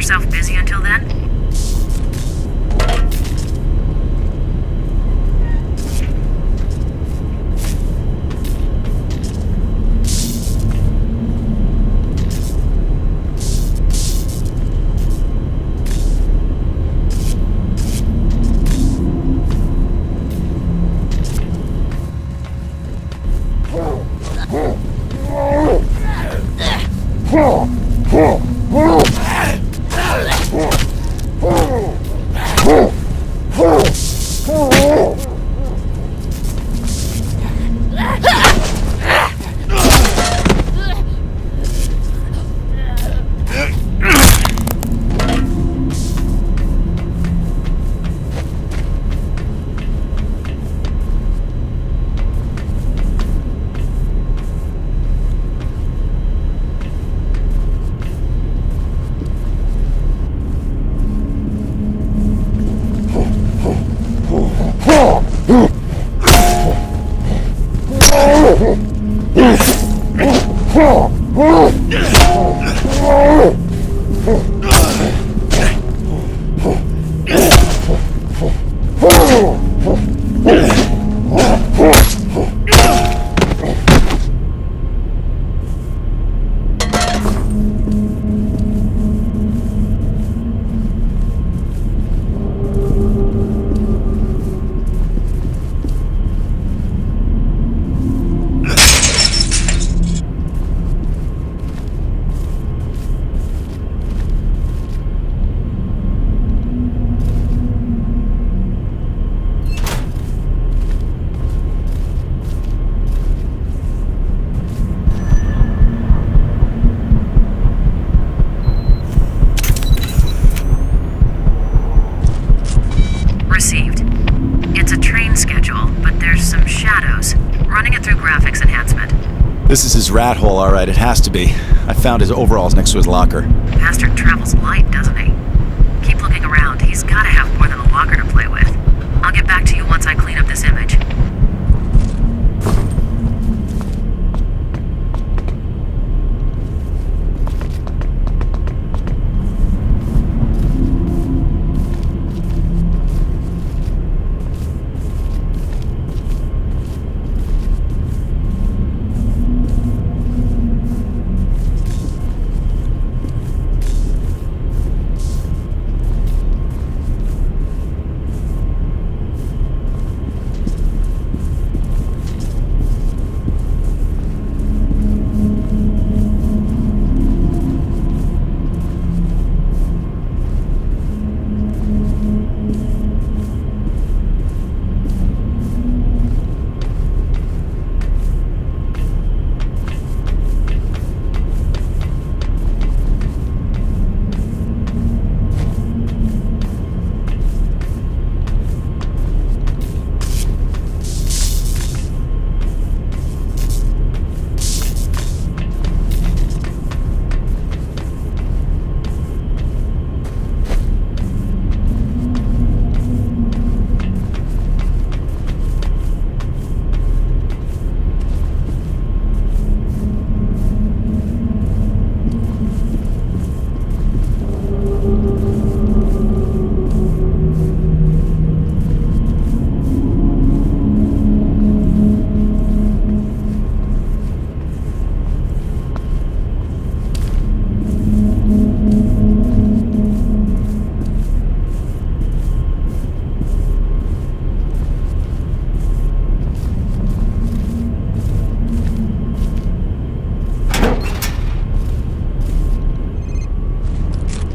yourself busy until then? This is his rat hole, all right. It has to be. I found his overalls next to his locker. Bastard travels light, doesn't he? Keep looking around. He's gotta have more than a locker to play with. I'll get back to you once I clean up this image.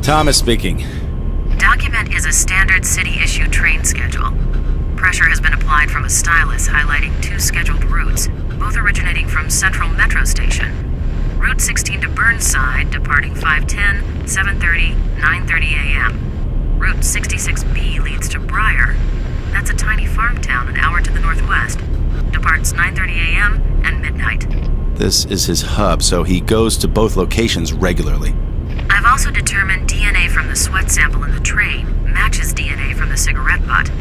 Thomas speaking. Document is a standard city-issue train schedule. Pressure has been applied from a stylus highlighting 2 scheduled routes, both originating from Central Metro Station. Route 16 to Burnside, departing 5:10, 7:30, 9:30 a.m. Route 66B leads to Briar. That's a tiny farm town an hour to the northwest. Departs 9:30 a.m. and midnight. This is his hub, so he goes to both locations regularly. I've also determined DNA from the sweat sample in the train matches DNA from the cigarette butt.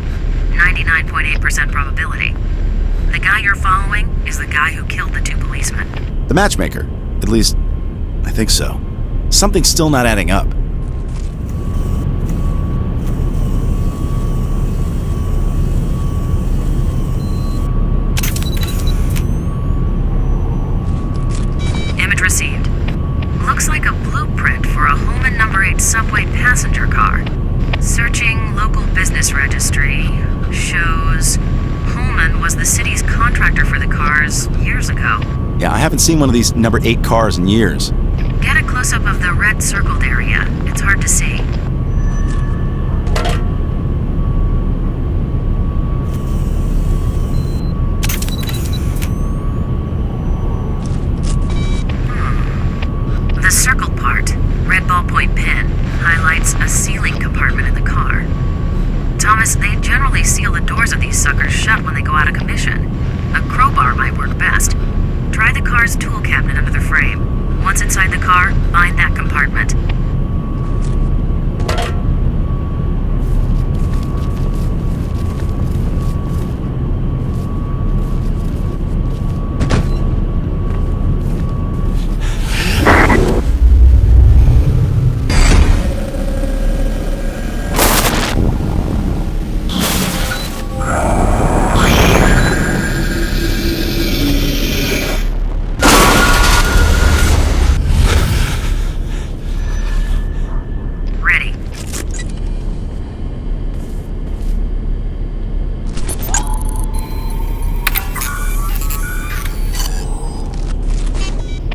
99.8% probability. The guy you're following is the guy who killed the 2 policemen. The matchmaker. At least, I think so. Something's still not adding up. passenger car. Searching local business registry shows Pullman was the city's contractor for the cars years ago. Yeah, I haven't seen one of these number 8 cars in years. Get a close-up of the red circled area. It's hard to see. The circled part, red ballpoint pen, highlights a sealing compartment in the car. Thomas, they generally seal the doors of these suckers shut when they go out of commission. A crowbar might work best. Try the car's tool cabinet under the frame. Once inside the car, find that compartment.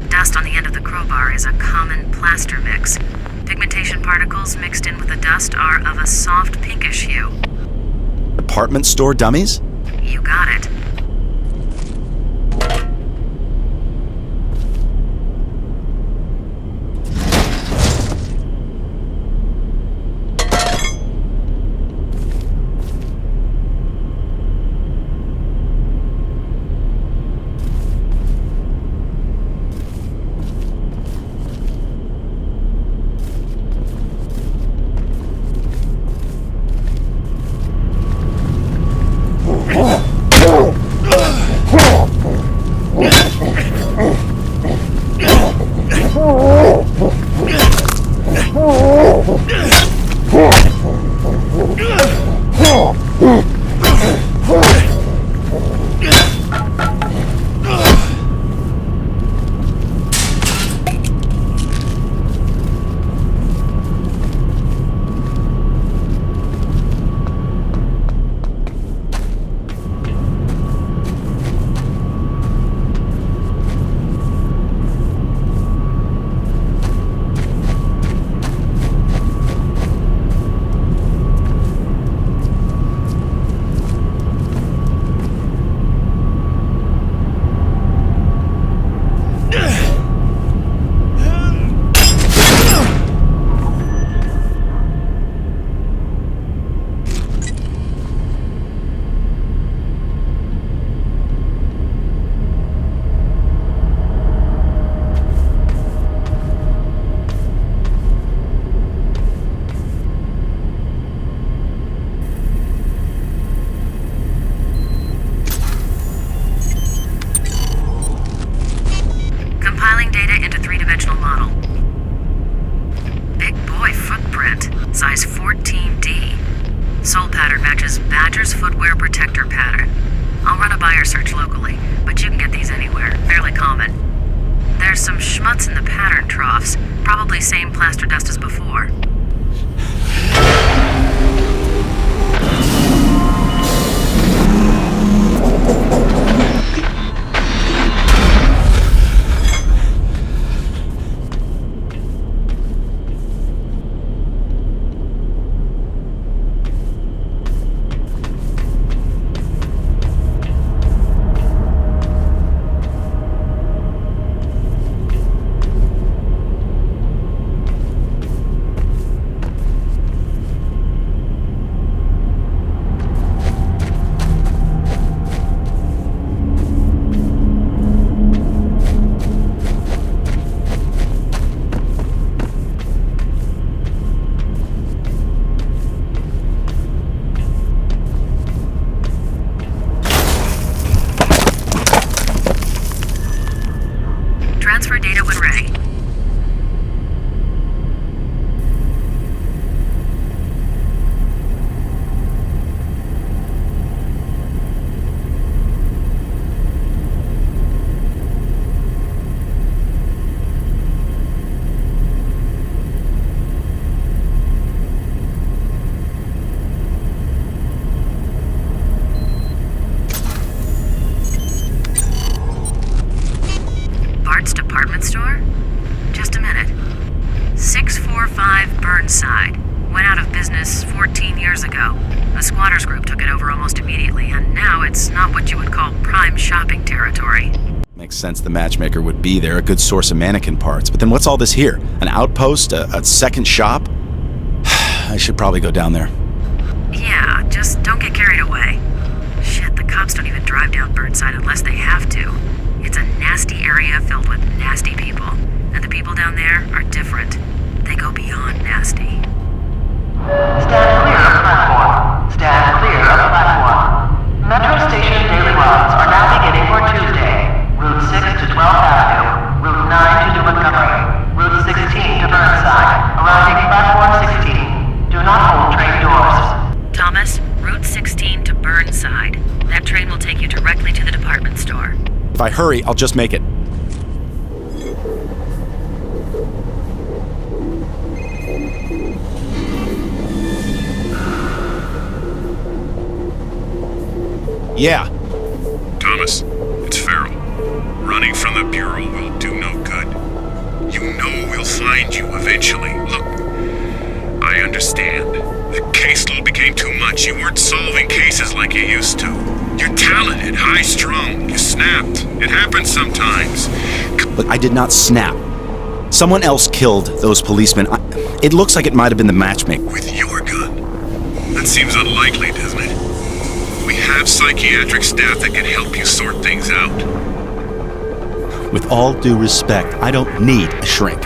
Dust on the end of the crowbar is a common plaster mix. Pigmentation particles mixed in with the dust are of a soft pinkish hue. Department store dummies? You got it. Compiling data into three-dimensional model. Big boy footprint, size 14D. Sole pattern matches Badger's footwear protector pattern. I'll run a buyer search locally, but you can get these anywhere, fairly common. There's some schmutz in the pattern troughs, probably same plaster dust as before. 5 Burnside. Went out of business 14 years ago. The squatters group took it over almost immediately, and now it's not what you would call prime shopping territory. Makes sense the matchmaker would be there, a good source of mannequin parts. But then what's all this here? An outpost? A second shop? I should probably go down there. Yeah, just don't get carried away. Shit, the cops don't even drive down Burnside unless they have to. It's a nasty area filled with nasty people. And the people down there are different. They go beyond nasty. Stand clear of the platform. Stand clear of the platform. Metro station daily rides are now beginning for Tuesday. Route 6 to 12th Avenue. Route 9 to New Montgomery. Route 16 to Burnside. Arriving platform 16. Do not hold train doors. Thomas, Route 16 to Burnside. That train will take you directly to the department store. If I hurry, I'll just make it. Yeah. Thomas, it's Farrell. Running from the Bureau will do no good. You know we'll find you eventually. Look, I understand. The caseload became too much. You weren't solving cases like you used to. You're talented, high-strung. You snapped. It happens sometimes. Look, I did not snap. Someone else killed those policemen. It looks like it might have been the matchmaker. With your gun? That seems unlikely, doesn't it? We have psychiatric staff that can help you sort things out. With all due respect, I don't need a shrink.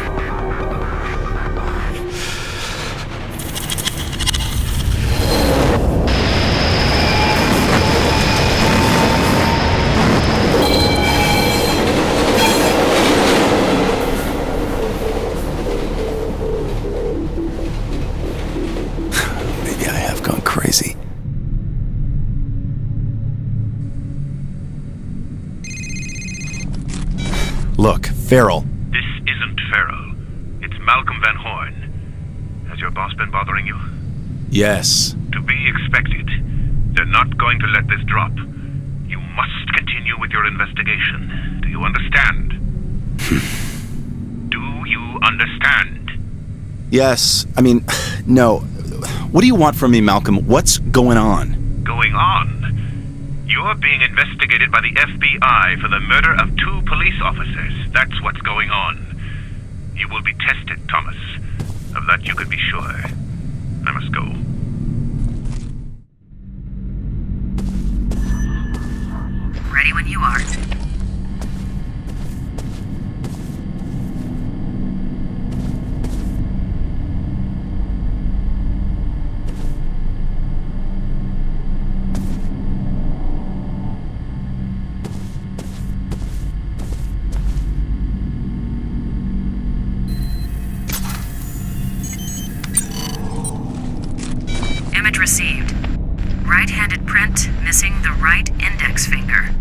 Maybe I have gone crazy. Look, Farrell. This isn't Farrell. It's Malcolm Van Horn. Has your boss been bothering you? Yes. To be expected. They're not going to let this drop. You must continue with your investigation. Do you understand? Do you understand? Yes. I mean, no. What do you want from me, Malcolm? What's going on? Going on? You're being investigated by the FBI for the murder of 2 police officers. That's what's going on. You will be tested, Thomas. Of that you can be sure. I must go. Ready when you are. Image received. Right-handed print, missing the right index finger.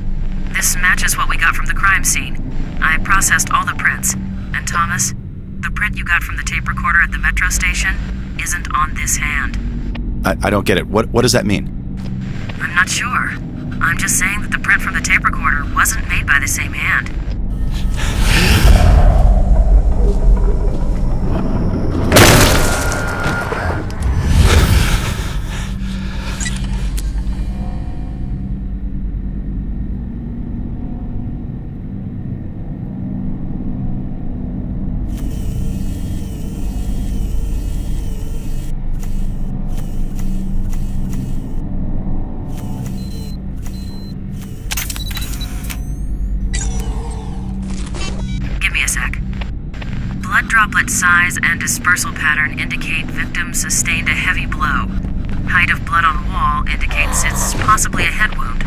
This matches what we got from the crime scene. I processed all the prints. And Thomas, the print you got from the tape recorder at the metro station isn't on this hand. I don't get it. What does that mean? I'm not sure. I'm just saying that the print from the tape recorder wasn't made by the same hand. Blood droplet size and dispersal pattern indicate victim sustained a heavy blow. Height of blood on wall indicates it's possibly a head wound.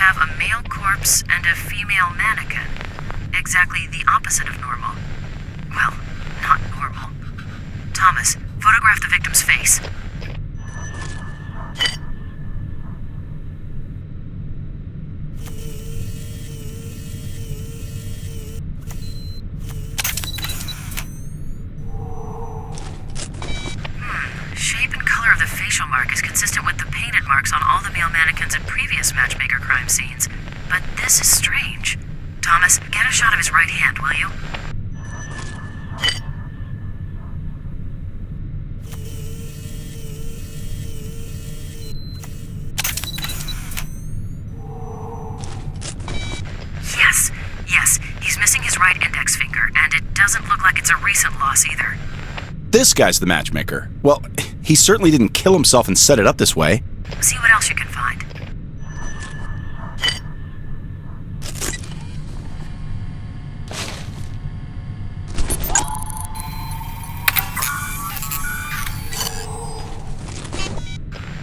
have a male corpse and a female mannequin. Exactly the opposite of normal. Well, not normal. Thomas, photograph the victim's face. Shape and color of the facial mark is consistent with the painted marks on all the male mannequins in previous matchmaker crime scenes. But this is strange. Thomas, get a shot of his right hand, will you? Yes, he's missing his right index finger, and it doesn't look like it's a recent loss either. This guy's the matchmaker. Well, he certainly didn't kill himself and set it up this way. See what else you can find.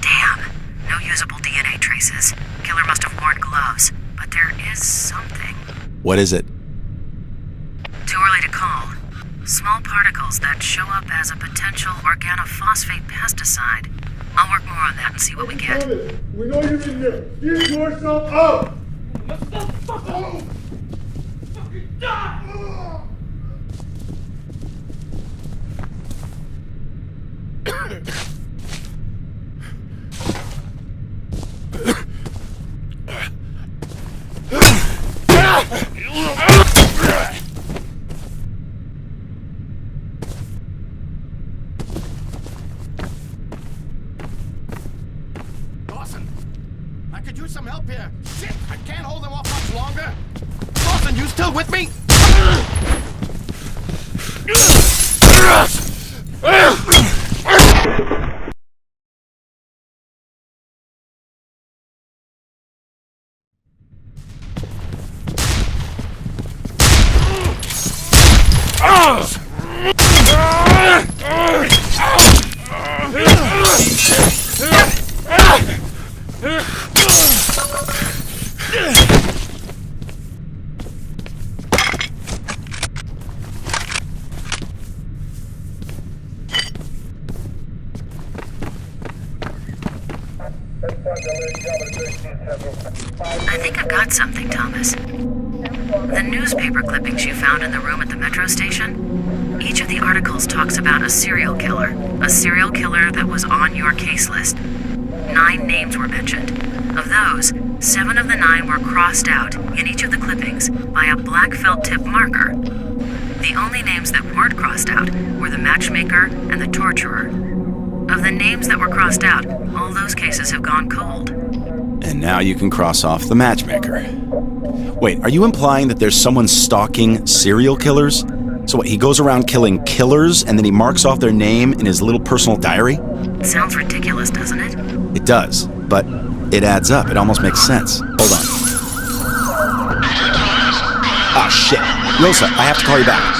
Damn, no usable DNA traces. Killer must have worn gloves, but there is something. What is it? Too early to call. Small particles that show up as a potential organophosphate pesticide. I'll work more on that and see what we get. We know you're in there. Get yourself out! Let's go fuck off! Fucking die! I could use some help here. Shit, I can't hold them off much longer. Dawson, you still with me? I think I've got something, Thomas. The newspaper clippings you found in the room at the metro station, each of the articles talks about a serial killer that was on your case list. 9 names were mentioned. Of those, 7 of the 9 were crossed out in each of the clippings by a black felt tip marker. The only names that weren't crossed out were the matchmaker and the torturer. Of the names that were crossed out, all those cases have gone cold. And now you can cross off the matchmaker. Wait, are you implying that there's someone stalking serial killers? So what, he goes around killing killers and then he marks off their name in his little personal diary? Sounds ridiculous, doesn't it? It does, but it adds up. It almost makes sense. Hold on. Ah, shit. Rosa, I have to call you back.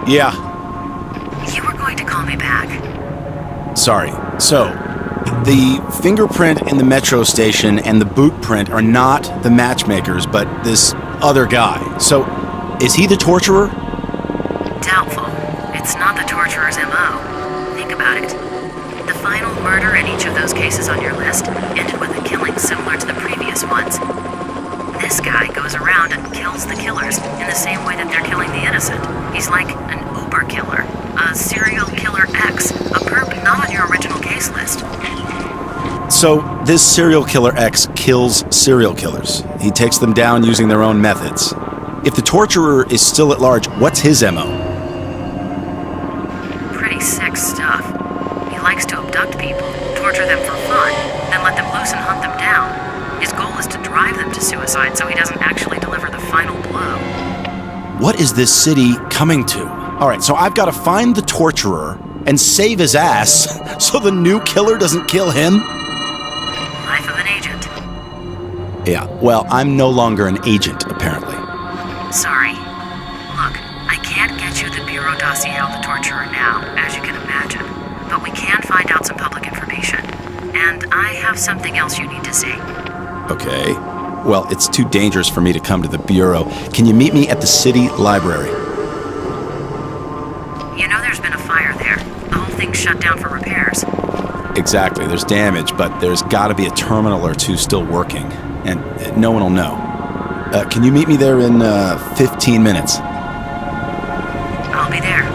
Yeah. You were going to call me back. Sorry. So, the fingerprint in the metro station and the boot print are not the matchmakers, but this other guy. So, is he the torturer? Doubtful. It's not the torturer's MO. Think about it. The final murder in each of those cases on your list ended with a killing similar to the previous ones. This guy goes around and kills the killers in the same way that they're killing the innocent. He's like an Uber killer, a serial killer X, a perp not on your original case list. So, this serial killer X kills serial killers. He takes them down using their own methods. If the torturer is still at large, what's his MO? Pretty sick stuff. He likes to abduct people, torture them for fun, then let them loose and hunt them down. His goal is to drive them to suicide so he doesn't actually deliver the final blow. What is this city coming to? Alright, so I've got to find the torturer and save his ass so the new killer doesn't kill him? Life of an agent. Yeah, well, I'm no longer an agent, apparently. Sorry. Look, I can't get you the Bureau dossier on the torturer now, as you can imagine. But we can find out some public information. And I have something else you need to see. Okay. Well, it's too dangerous for me to come to the Bureau. Can you meet me at the city library? You know there's been a fire there. The whole thing's shut down for repairs. Exactly. There's damage, but there's got to be a terminal or two still working. And no one will know. Can you meet me there in 15 minutes? I'll be there.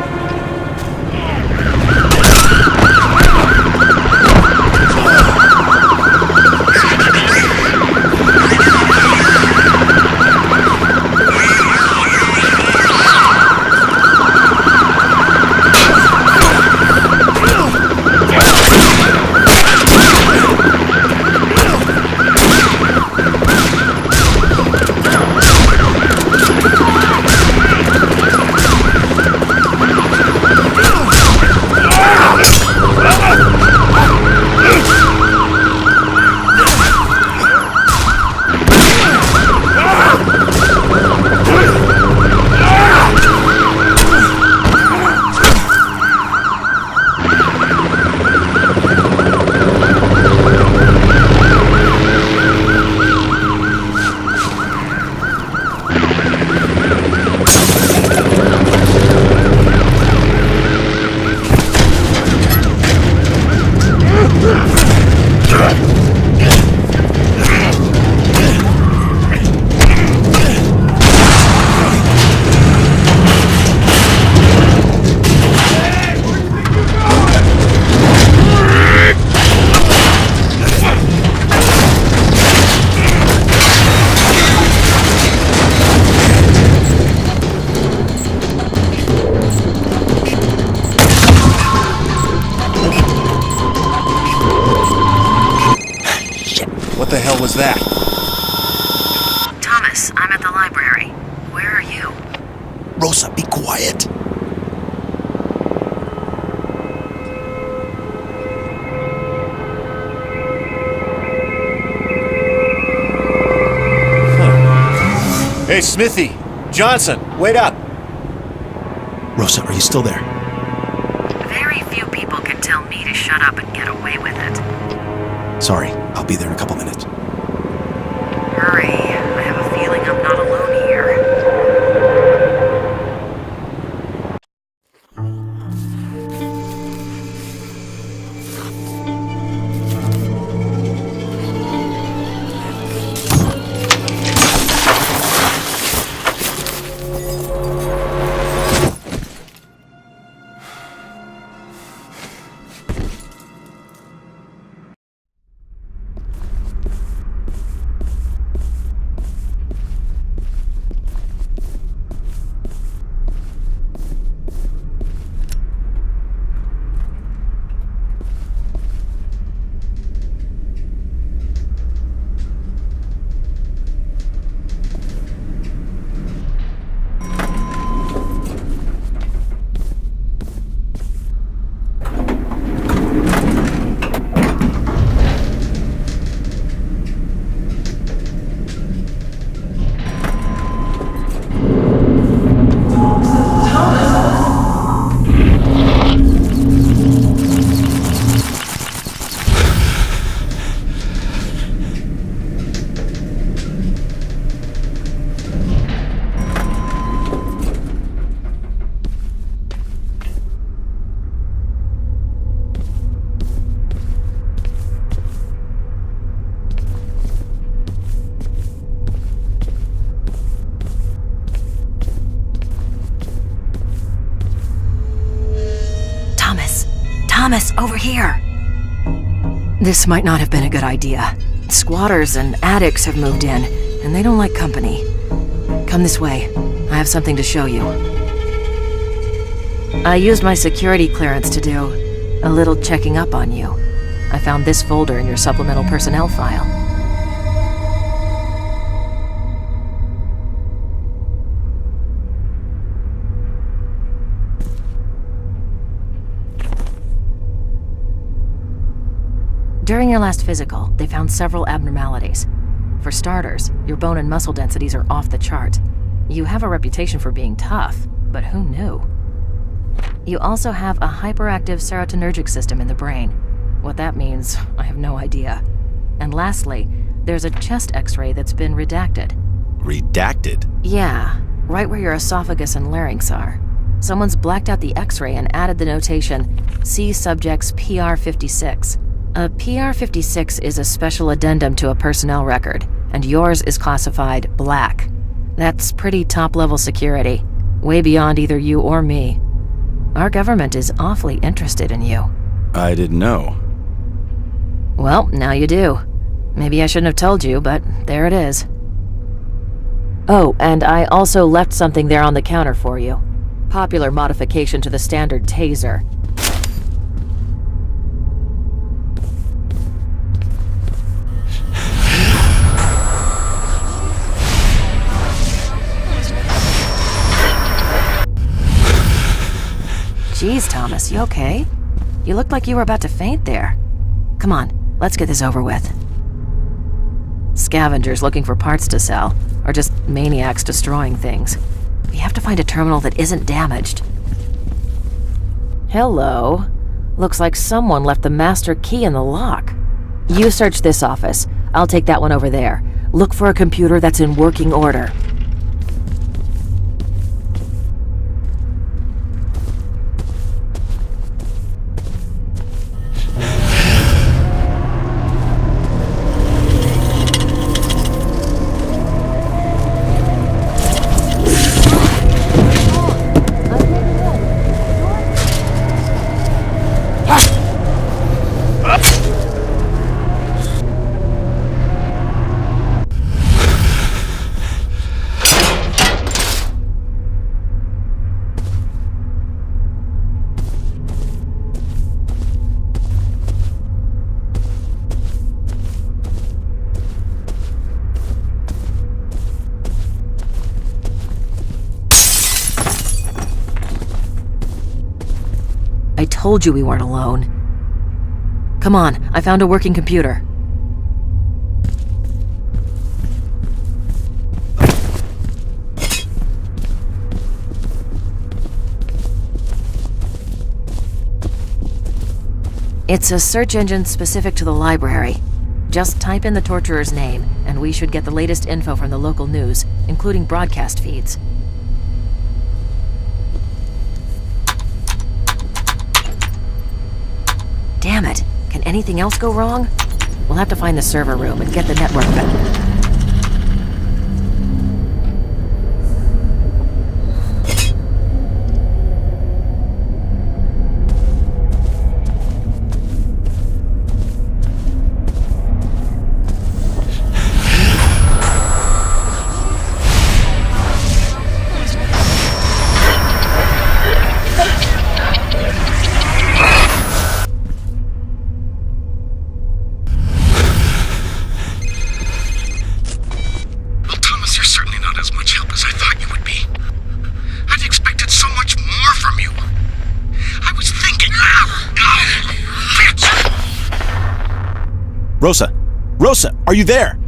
What the hell was that? Thomas, I'm at the library. Where are you? Rosa, be quiet. Hey, Smithy! Johnson, wait up! Rosa, are you still there? Very few people can tell me to shut up and get away with it. Sorry, I'll be there in a couple minutes. Hurry. I have a feeling I'm not alone here. over here. This might not have been a good idea. Squatters and addicts have moved in, and they don't like company. Come this way. I have something to show you. I used my security clearance to do a little checking up on you. I found this folder in your supplemental personnel file. During your last physical, they found several abnormalities. For starters, your bone and muscle densities are off the chart. You have a reputation for being tough, but who knew? You also have a hyperactive serotonergic system in the brain. What that means, I have no idea. And lastly, there's a chest x-ray that's been redacted. Redacted? Yeah, right where your esophagus and larynx are. Someone's blacked out the x-ray and added the notation, see subject's PR56. A PR56 is a special addendum to a personnel record, and yours is classified black. That's pretty top-level security, way beyond either you or me. Our government is awfully interested in you. I didn't know. Well, now you do. Maybe I shouldn't have told you, but there it is. Oh, and I also left something there on the counter for you. Popular modification to the standard taser. Jeez, Thomas, you okay? You looked like you were about to faint there. Come on, let's get this over with. Scavengers looking for parts to sell, or just maniacs destroying things. We have to find a terminal that isn't damaged. Hello. Looks like someone left the master key in the lock. You search this office. I'll take that one over there. Look for a computer that's in working order. I told you we weren't alone. Come on, I found a working computer. It's a search engine specific to the library. Just type in the torturer's name, and we should get the latest info from the local news, including broadcast feeds. Damn it! Can anything else go wrong? We'll have to find the server room and get the network back. Rosa! Rosa, are you there?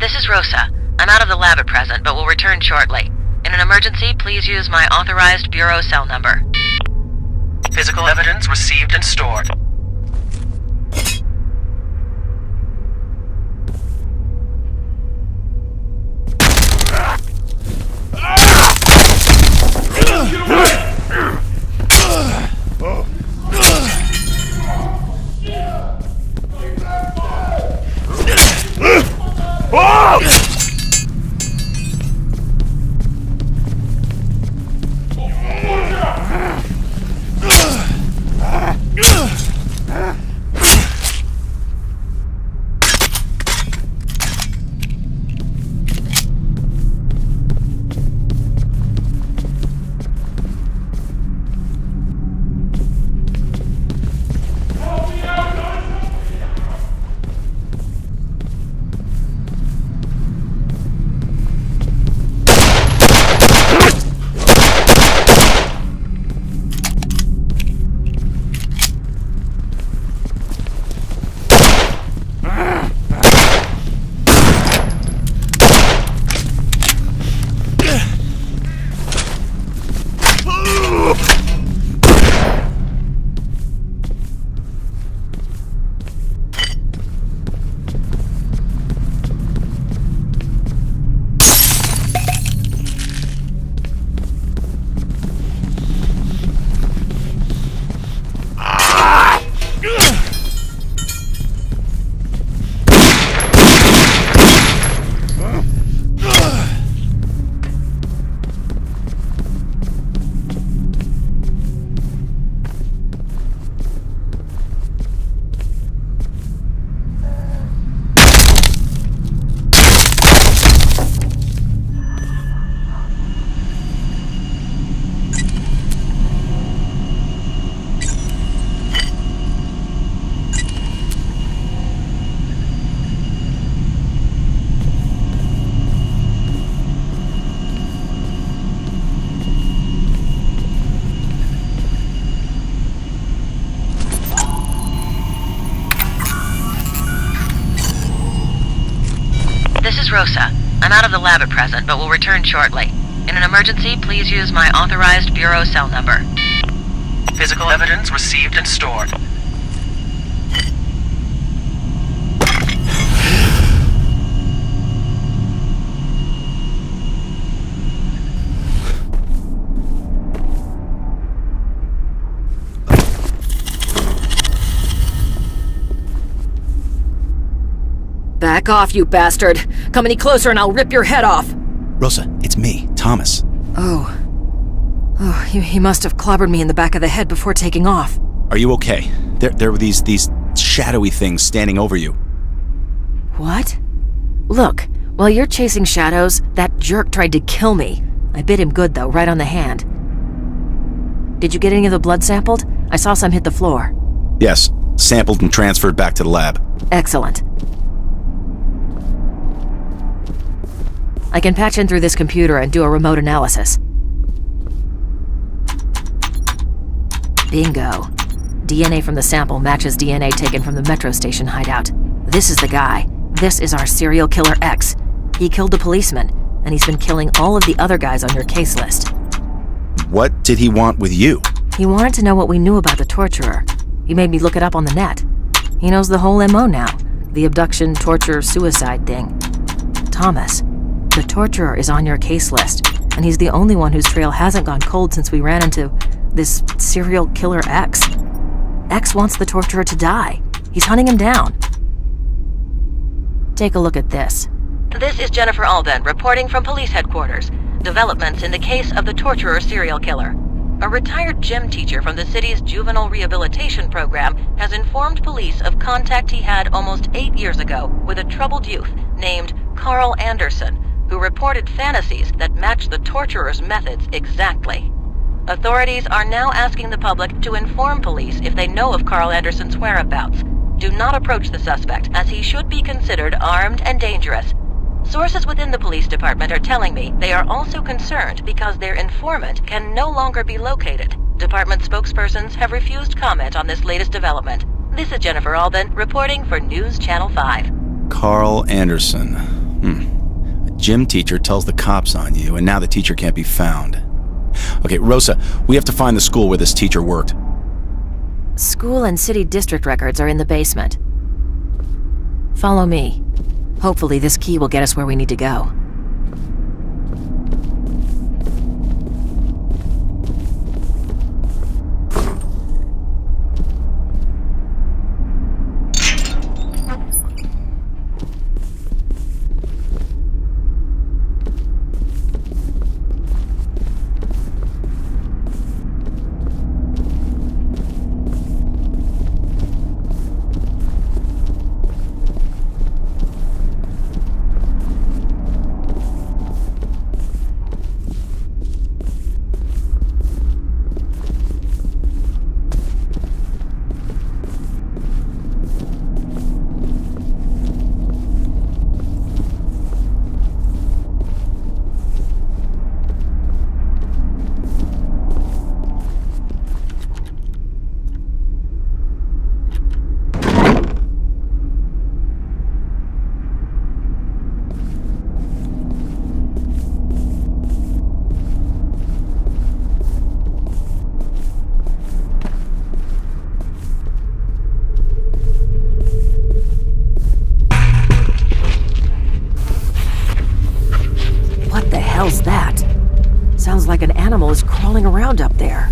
This is Rosa. I'm out of the lab at present, but will return shortly. In an emergency, please use my authorized bureau cell number. Physical evidence received and stored. This is Rosa. I'm out of the lab at present, but will return shortly. In an emergency, please use my authorized bureau cell number. Physical evidence received and stored. Back off, you bastard! Come any closer and I'll rip your head off! Rosa, it's me, Thomas. Oh, he must have clobbered me in the back of the head before taking off. Are you okay? There were these shadowy things standing over you. What? Look, while you're chasing shadows, that jerk tried to kill me. I bit him good, though, right on the hand. Did you get any of the blood sampled? I saw some hit the floor. Yes, sampled and transferred back to the lab. Excellent. I can patch in through this computer and do a remote analysis. Bingo. DNA from the sample matches DNA taken from the metro station hideout. This is the guy. This is our serial killer X. He killed the policeman, and he's been killing all of the other guys on your case list. What did he want with you? He wanted to know what we knew about the torturer. He made me look it up on the net. He knows the whole MO now. The abduction, torture, suicide thing. Thomas, the torturer is on your case list, and he's the only one whose trail hasn't gone cold since we ran into this serial killer X. X wants the torturer to die. He's hunting him down. Take a look at this. This is Jennifer Alden reporting from police headquarters. Developments in the case of the torturer serial killer. A retired gym teacher from the city's juvenile rehabilitation program has informed police of contact he had almost 8 years ago with a troubled youth named Carl Anderson, who reported fantasies that match the torturer's methods exactly. Authorities are now asking the public to inform police if they know of Carl Anderson's whereabouts. Do not approach the suspect, as he should be considered armed and dangerous. Sources within the police department are telling me they are also concerned because their informant can no longer be located. Department spokespersons have refused comment on this latest development. This is Jennifer Alden reporting for News Channel 5. Carl Anderson. A gym teacher tells the cops on you, and now the teacher can't be found. Okay, Rosa, we have to find the school where this teacher worked. School and city district records are in the basement. Follow me. Hopefully this key will get us where we need to go. How's that? Sounds like an animal is crawling around up there.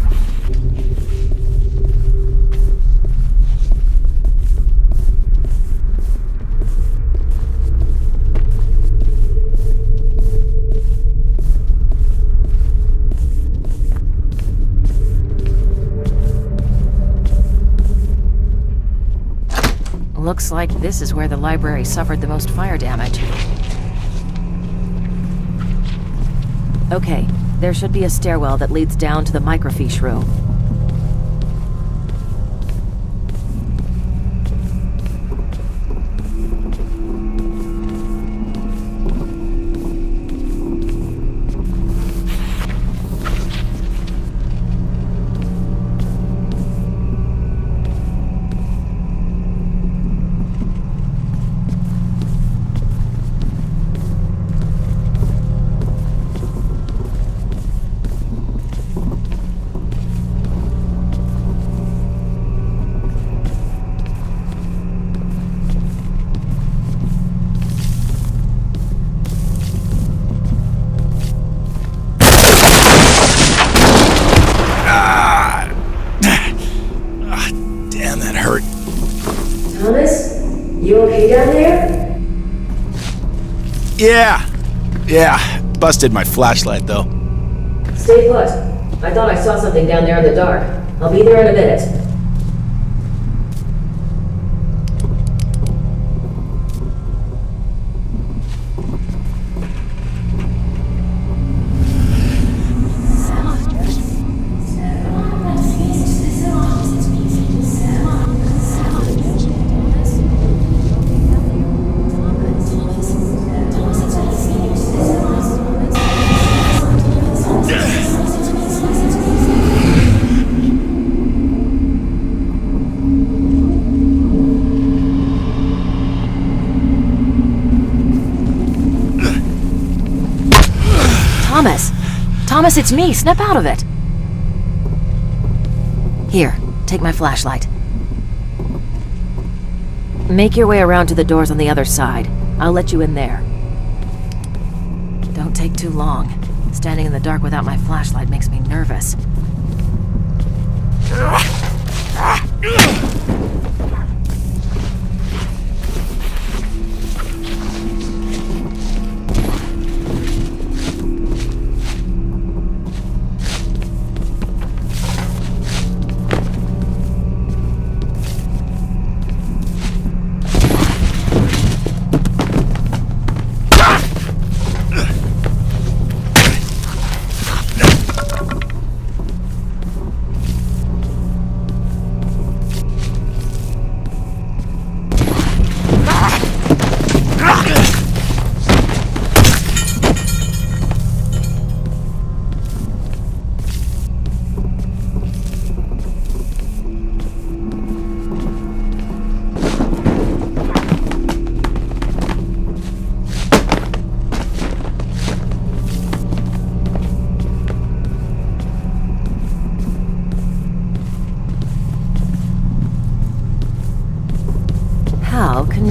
Looks like this is where the library suffered the most fire damage. Okay, there should be a stairwell that leads down to the microfiche room. Yeah. Busted my flashlight, though. Stay put. I thought I saw something down there in the dark. I'll be there in a minute. Thomas, it's me! Snap out of it! Here, take my flashlight. Make your way around to the doors on the other side. I'll let you in there. Don't take too long. Standing in the dark without my flashlight makes me nervous.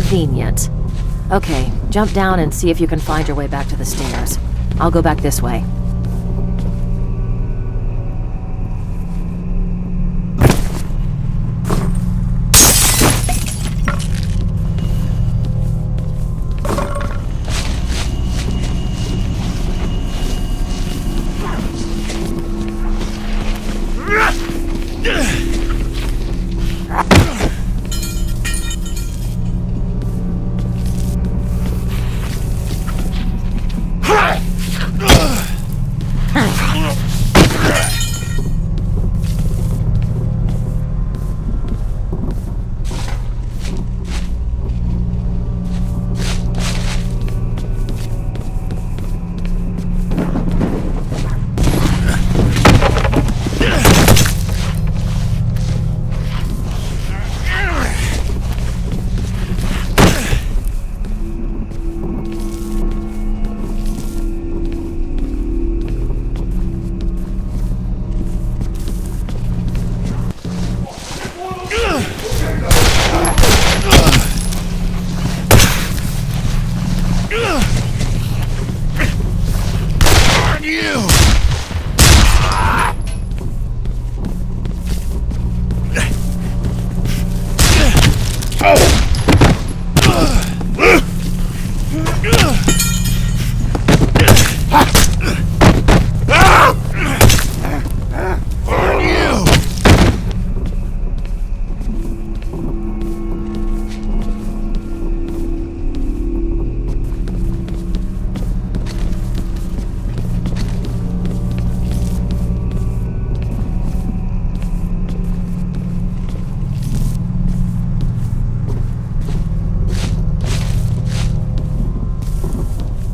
Convenient. Okay, jump down and see if you can find your way back to the stairs. I'll go back this way.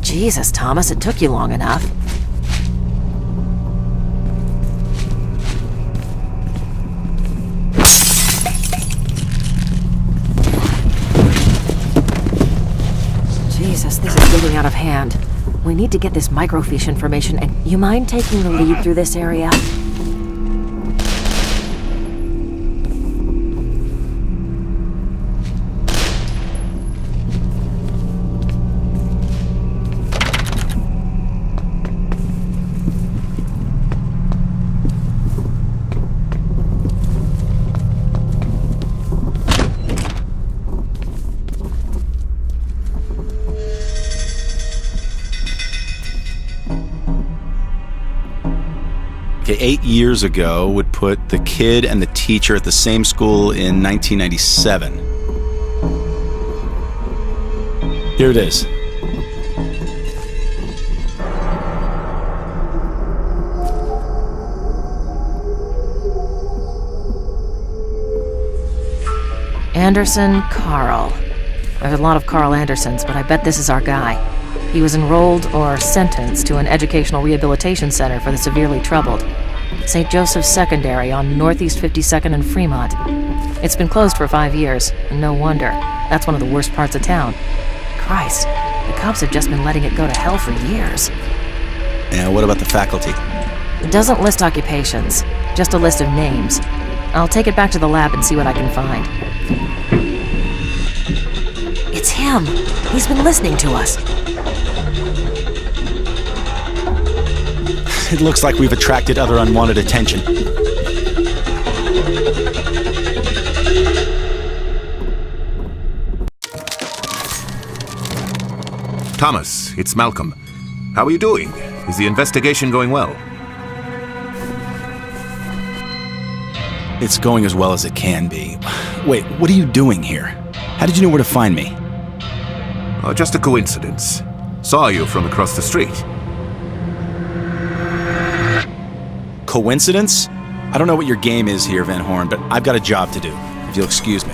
Jesus, Thomas, it took you long enough. Jesus, this is getting out of hand. We need to get this microfiche information, and you mind taking the lead through this area? Okay, 8 years ago would put the kid and the teacher at the same school in 1997. Here it is. Anderson Carl. There's a lot of Carl Andersons, but I bet this is our guy. He was enrolled or sentenced to an educational rehabilitation center for the severely troubled. St. Joseph's Secondary on Northeast 52nd and Fremont. It's been closed for 5 years, and no wonder. That's one of the worst parts of town. Christ, the cops have just been letting it go to hell for years. And what about the faculty? It doesn't list occupations, just a list of names. I'll take it back to the lab and see what I can find. It's him! He's been listening to us. It looks like we've attracted other unwanted attention. Thomas, it's Malcolm. How are you doing? Is the investigation going well? It's going as well as it can be. Wait, what are you doing here? How did you know where to find me? Oh, just a coincidence. Saw you from across the street. Coincidence? I don't know what your game is here, Van Horn, but I've got a job to do, if you'll excuse me.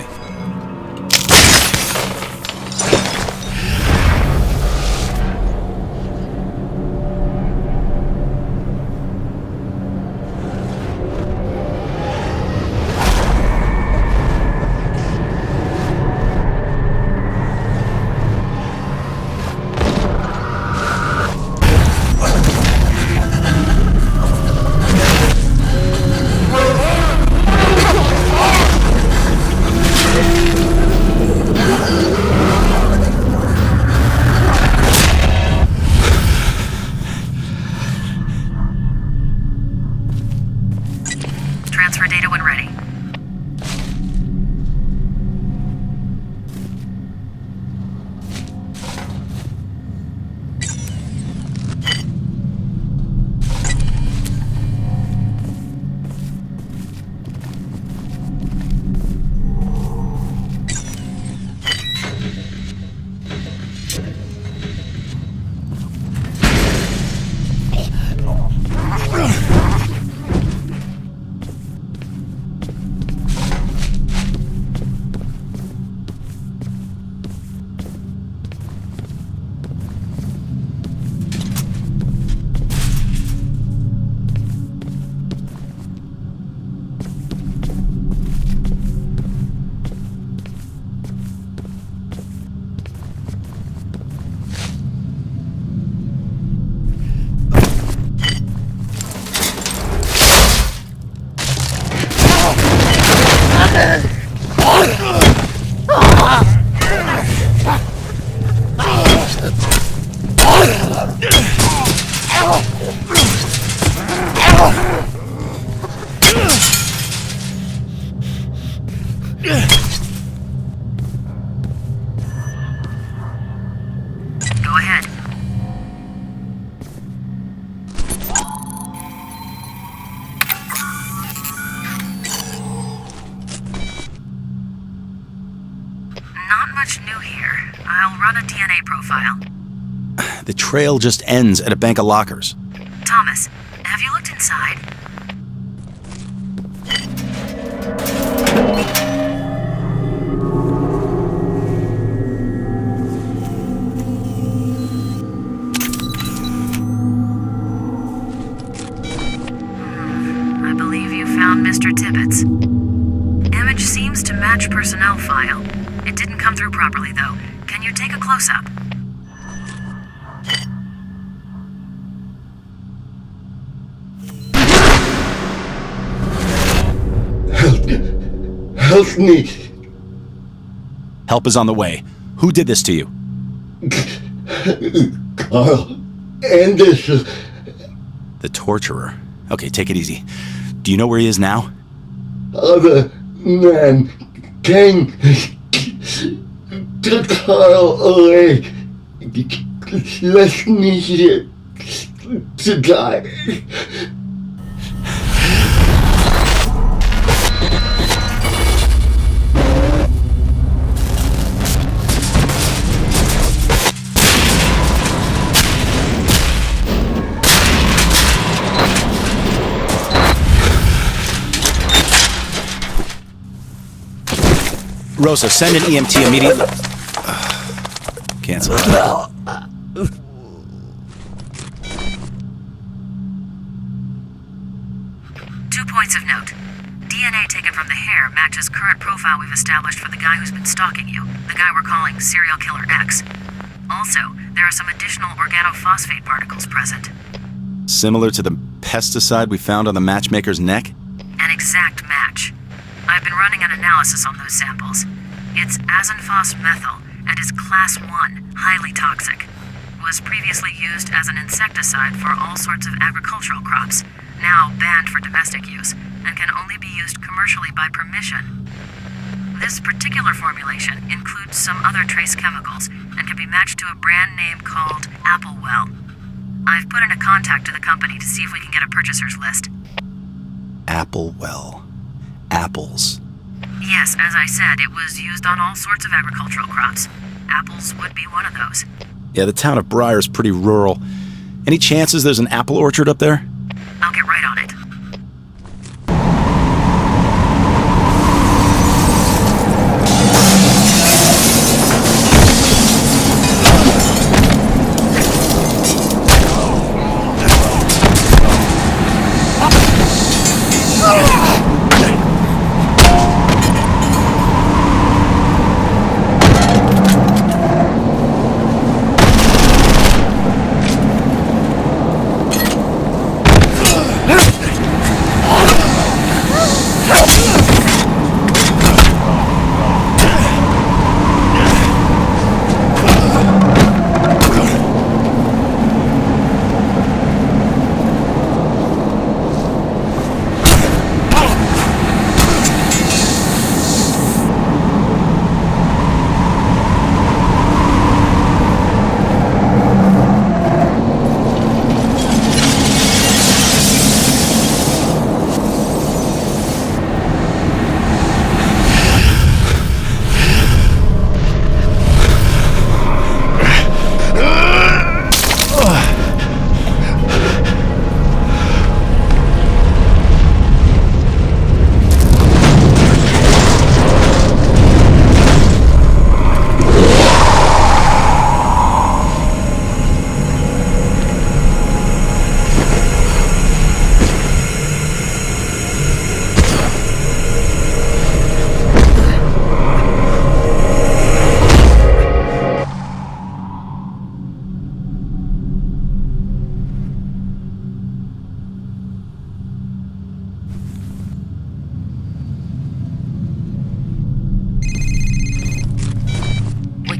Go ahead. Not much new here. I'll run a DNA profile. The trail just ends at a bank of lockers. Thomas, have you looked inside? I believe you found Mr. Tibbetts. Image seems to match personnel file. It didn't come through properly, though. Can you take a close-up? Help me. Help is on the way. Who did this to you? Carl Anderson. The torturer. Okay, take it easy. Do you know where he is now? Other man came to Carl away. Left me here to die. Rosa, send an EMT immediately. Cancel. 2 points of note. DNA taken from the hair matches current profile we've established for the guy who's been stalking you, the guy we're calling Serial Killer X. Also, there are some additional organophosphate particles present. Similar to the pesticide we found on the matchmaker's neck? An exact match. I've been running an analysis on those samples. It's azinphos-methyl and is class 1, highly toxic. Was previously used as an insecticide for all sorts of agricultural crops, now banned for domestic use, and can only be used commercially by permission. This particular formulation includes some other trace chemicals and can be matched to a brand name called Applewell. I've put in a contact to the company to see if we can get a purchaser's list. Applewell. Apples. Yes, as I said, it was used on all sorts of agricultural crops. Apples would be one of those. Yeah, the town of Briar's pretty rural. Any chances there's an apple orchard up there? I'll get right on it.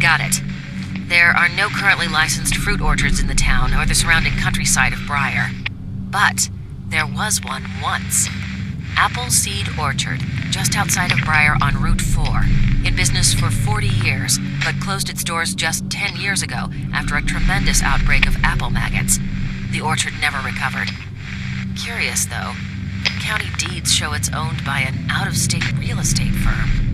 Got it. There are no currently licensed fruit orchards in the town or the surrounding countryside of Briar. But there was one once. Appleseed Orchard, just outside of Briar on Route 4. In business for 40 years, but closed its doors just 10 years ago after a tremendous outbreak of apple maggots. The orchard never recovered. Curious, though. County deeds show it's owned by an out-of-state real estate firm.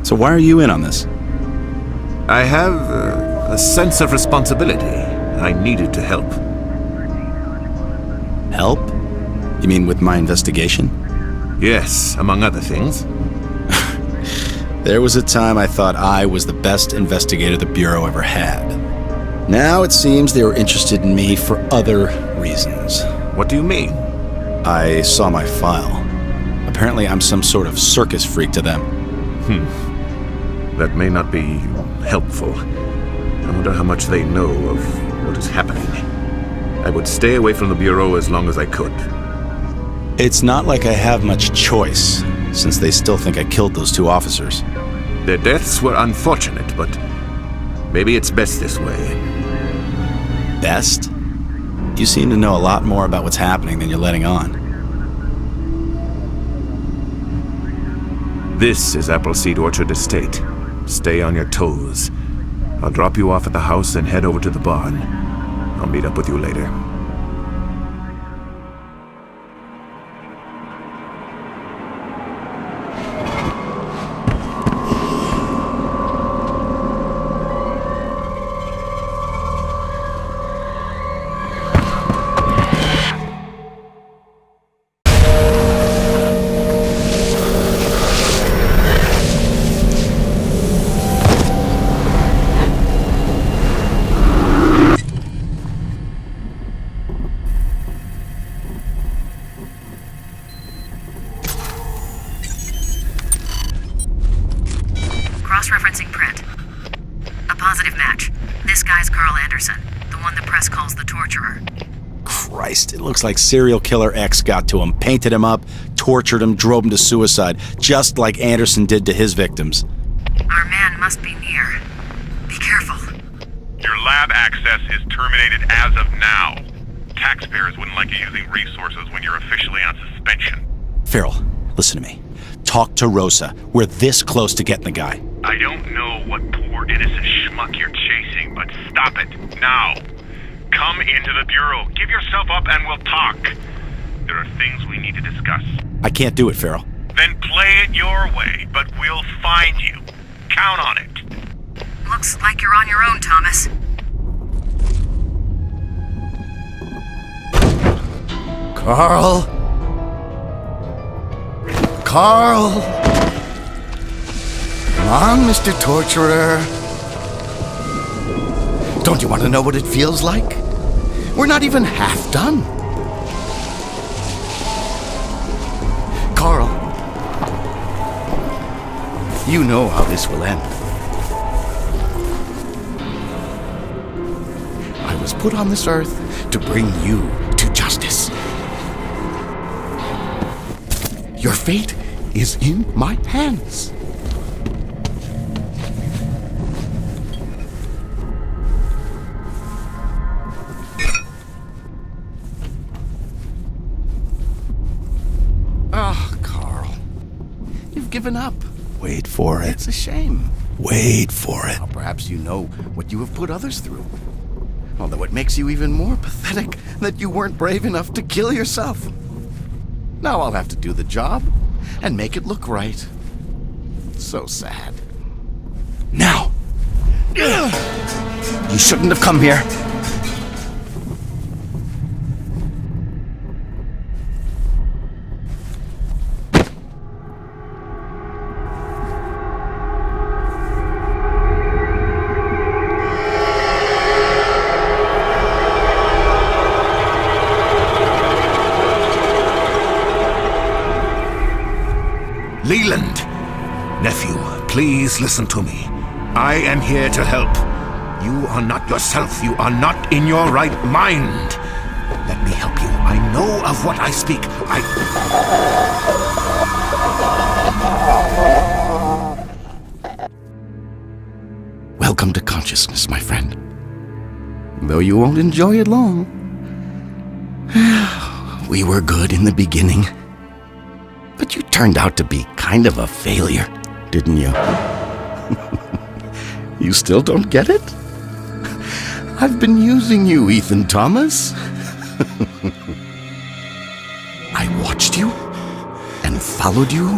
So why are you in on this? I have a sense of responsibility. I needed to help. Help? You mean with my investigation? Yes, among other things. There was a time I thought I was the best investigator the Bureau ever had. Now it seems they were interested in me for other reasons. What do you mean? I saw my file. Apparently I'm some sort of circus freak to them. That may not be helpful. I wonder how much they know of what is happening. I would stay away from the Bureau as long as I could. It's not like I have much choice, since they still think I killed those 2 officers. Their deaths were unfortunate, but maybe it's best this way. Best? You seem to know a lot more about what's happening than you're letting on. This is Appleseed Orchard Estate. Stay on your toes. I'll drop you off at the house and head over to the barn. I'll meet up with you later. Cross-referencing print. A positive match. This guy's Carl Anderson, the one the press calls the torturer. Christ, it looks like serial killer X got to him, painted him up, tortured him, drove him to suicide, just like Anderson did to his victims. Our man must be near. Be careful. Your lab access is terminated as of now. Taxpayers wouldn't like you using resources when you're officially on suspension. Farrell, listen to me. Talk to Rosa. We're this close to getting the guy. I don't know what poor innocent schmuck you're chasing, but stop it, now. Come into the Bureau, give yourself up and we'll talk. There are things we need to discuss. I can't do it, Farrell. Then play it your way, but we'll find you. Count on it. Looks like you're on your own, Thomas. Carl? Carl? Come on, Mr. Torturer. Don't you want to know what it feels like? We're not even half done. Carl, you know how this will end. I was put on this earth to bring you to justice. Your fate is in my hands. Oh, Carl. You've given up. Wait for it. It's a shame. Wait for it. Well, perhaps you know what you have put others through. Although it makes you even more pathetic that you weren't brave enough to kill yourself. Now I'll have to do the job and make it look right. So sad. Now! You shouldn't have come here. Leland! Nephew, please listen to me. I am here to help. You are not yourself. You are not in your right mind. Let me help you. I know of what I speak. Welcome to consciousness, my friend. Though you won't enjoy it long. We were good in the beginning. But you turned out to be kind of a failure, didn't you? You still don't get it? I've been using you, Ethan Thomas. I watched you and followed you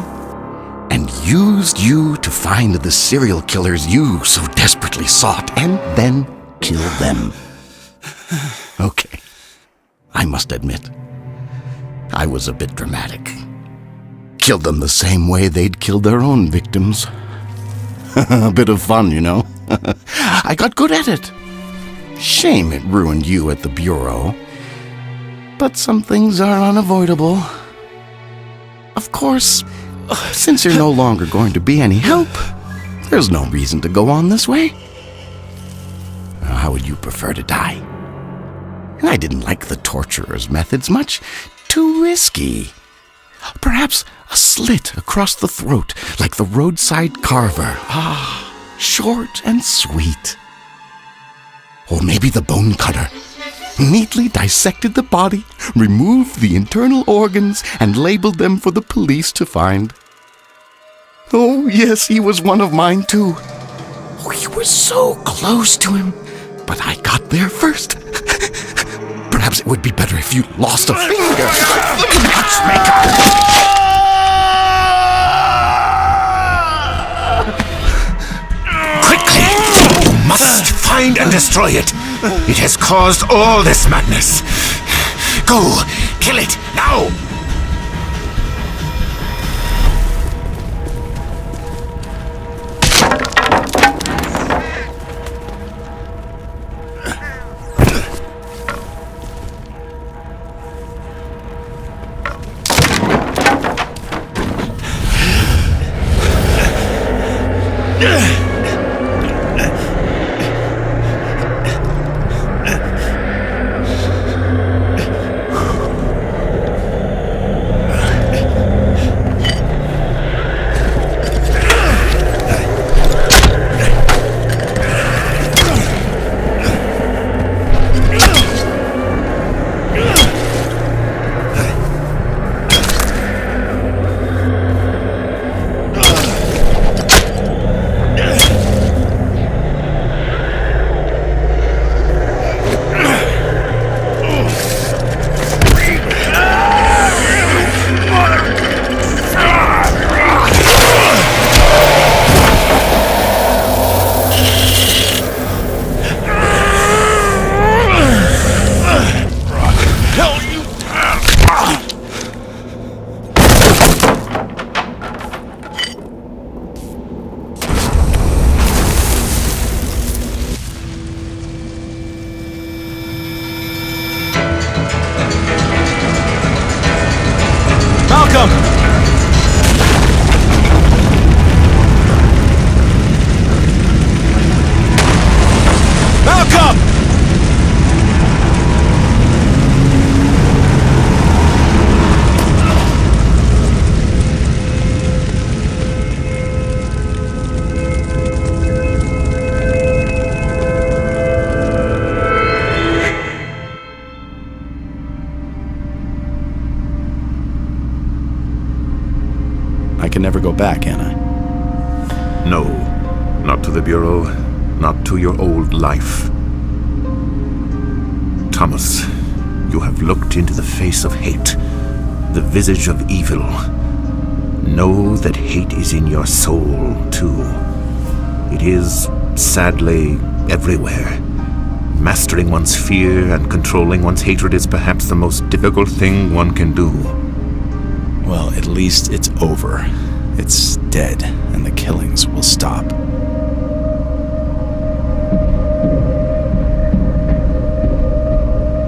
and used you to find the serial killers you so desperately sought and then kill them. Okay, I must admit, I was a bit dramatic. Killed them the same way they'd killed their own victims. A bit of fun, you know. I got good at it. Shame it ruined you at the Bureau. But some things are unavoidable. Of course, since you're no longer going to be any help, there's no reason to go on this way. How would you prefer to die? I didn't like the torturer's methods much. Too risky. Perhaps a slit across the throat, like the roadside carver. Short and sweet. Or maybe the bone cutter. Neatly dissected the body, removed the internal organs, and labeled them for the police to find. Oh, yes, he was one of mine, too. Oh, you were so close to him, but I got there first. Perhaps it would be better if you lost a finger. Matchmaker! Must find and destroy it. It has caused all this madness. Go, kill it, now! I can never go back, can I? No, not to the Bureau, not to your old life. Thomas, you have looked into the face of hate, the visage of evil. Know that hate is in your soul, too. It is, sadly, everywhere. Mastering one's fear and controlling one's hatred is perhaps the most difficult thing one can do. Well, at least it's over. It's dead, and the killings will stop.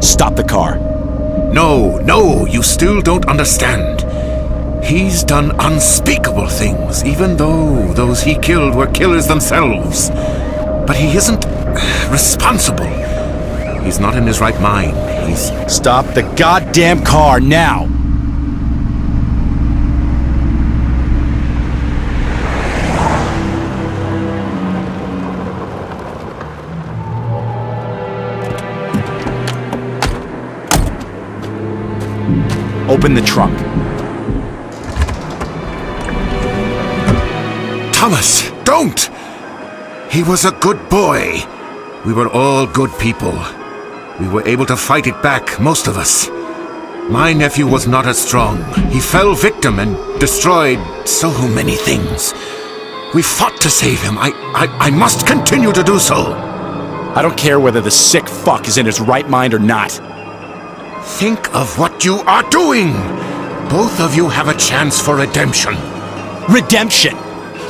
Stop the car. No, you still don't understand. He's done unspeakable things, even though those he killed were killers themselves. But he isn't responsible. He's not in his right mind. He's... Stop the goddamn car now! Open the trunk. Thomas, don't! He was a good boy. We were all good people. We were able to fight it back, most of us. My nephew was not as strong. He fell victim and destroyed so many things. We fought to save him. I must continue to do so. I don't care whether the sick fuck is in his right mind or not. Think of what you are doing! Both of you have a chance for redemption. Redemption!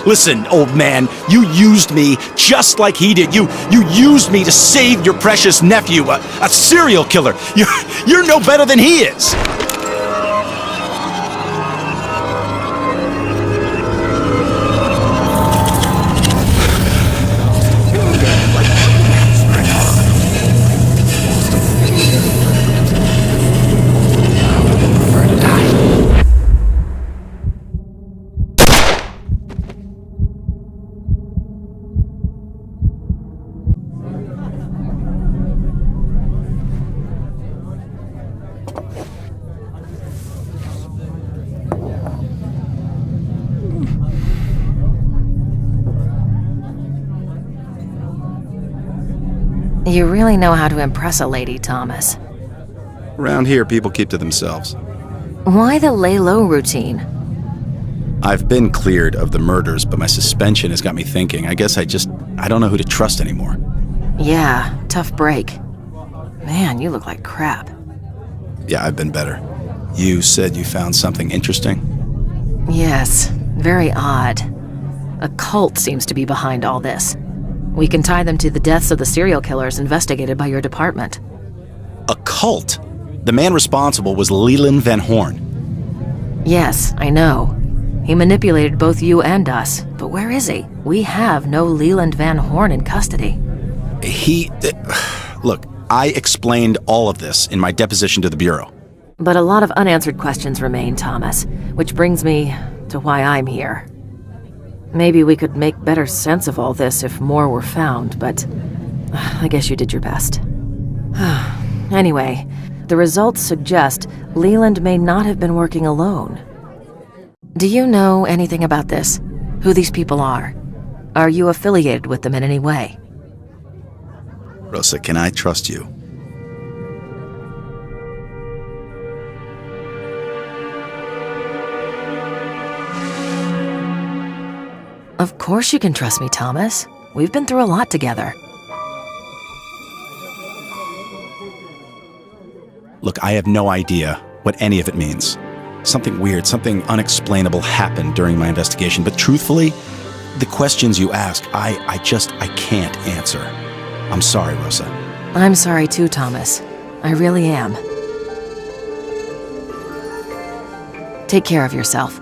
Listen, old man, you used me just like he did. You used me to save your precious nephew, a serial killer. You're no better than he is. You really know how to impress a lady, Thomas. Around here, people keep to themselves. Why the lay low routine? I've been cleared of the murders, but my suspension has got me thinking. I guess I don't know who to trust anymore. Yeah, tough break. Man, you look like crap. Yeah, I've been better. You said you found something interesting? Yes, very odd. A cult seems to be behind all this. We can tie them to the deaths of the serial killers investigated by your department. A cult? The man responsible was Leland Van Horn. Yes, I know. He manipulated both you and us, but where is he? We have no Leland Van Horn in custody. Look, I explained all of this in my deposition to the Bureau. But a lot of unanswered questions remain, Thomas, which brings me to why I'm here. Maybe we could make better sense of all this if more were found, but I guess you did your best. Anyway, the results suggest Leland may not have been working alone. Do you know anything about this? Who these people are? Are you affiliated with them in any way? Rosa, can I trust you? Of course you can trust me, Thomas. We've been through a lot together. Look, I have no idea what any of it means. Something weird, something unexplainable happened during my investigation, but truthfully, the questions you ask, I can't answer. I'm sorry, Rosa. I'm sorry too, Thomas. I really am. Take care of yourself.